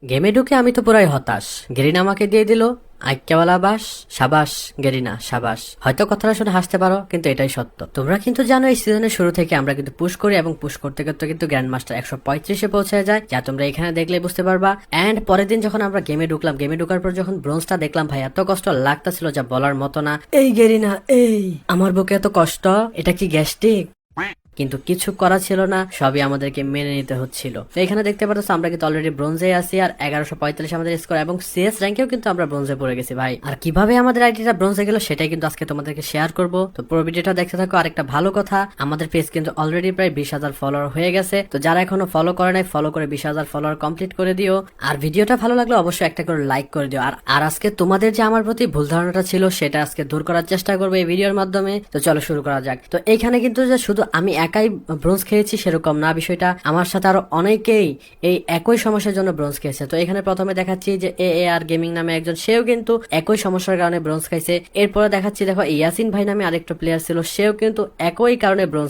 গেমে ঢুকে আমি তো পুরাই হতাশ। গেরিনা আমাকে দিয়ে দিল আইক্যাওয়ালা বাস। সাবাস গেরিনা, সাবাস। হয়তো কথাটা শুনে হাসতে পারো, কিন্তু এটাই সত্য। তোমরা কিন্তু জানো এই সিজনের শুরু থেকে আমরা কিন্তু পুশ করি এবং পুশ করতে করতে কিন্তু গ্র্যান্ড মাস্টার 135-এ পৌঁছে যায়, যা তোমরা এখানে দেখলে বুঝতে পারবা। এন্ড পরের দিন যখন আমরা গেমে ঢুকলাম, গেমে ঢুকার পর যখন ব্রোঞ্জটা দেখলাম, ভাই এত কষ্ট লাগতেছিল যা বলার মতো না। এই গেরিনা, এই আমার বুকে এত কষ্ট, এটা কি গ্যাস্ট্রিক? কিন্তু কিছু করা ছিল না, সবই আমাদেরকে মেনে নিতে হচ্ছিল। তো এখানে দেখতে পাচ্ছ আমরা কিন্তু অলরেডি ব্রোঞ্জে আছি, আর 1145 আমাদের স্কোর, এবং সিএস র্যাঙ্কেও কিন্তু আমরা ব্রোঞ্জে পড়ে গেছি ভাই। আর কিভাবে আমাদের আইডিটা ব্রোঞ্জে গেল সেটাই কিন্তু আজকে তোমাদেরকে শেয়ার করব। তো পুরো ভিডিওটা দেখতে থাকো। আর একটা ভালো কথা, আমাদের পেজ কিন্তু অলরেডি প্রায় 20,000 ফলোয়ার হয়ে গেছে। তো যারা এখনো ফলো করে নাই, ফলো করে 20,000 ফলোয়ার কমপ্লিট করে দিও। আর ভিডিওটা ভালো লাগলে অবশ্যই একটা করে লাইক করে দিও। আর আজকে তোমাদের যে আমার প্রতি ভুল ধারণাটা ছিল সেটা আজকে দূর করার চেষ্টা করবো এই ভিডিওর মাধ্যমে। তো চলো শুরু করা যাক। তো এইখানে কিন্তু যে শুধু আমি একাই ব্রোঞ্জ খেয়েছি সেরকম না বিষয়টা, আমার সাথে আরো অনেকেই এই একই সমস্যার জন্য ব্রোঞ্জ খেয়েছে। তো এখানে প্রথমে দেখাচ্ছি যে আর গেমিং নামে একজন, সেও কিন্তু একই সমস্যার কারণে ব্রোঞ্জ খাইছে। এরপরে দেখাচ্ছি, দেখো ইয়াসিন ভাই নামে আরেকটা প্লেয়ার ছিল, সেও কিন্তু একই কারণে ব্রোঞ্জ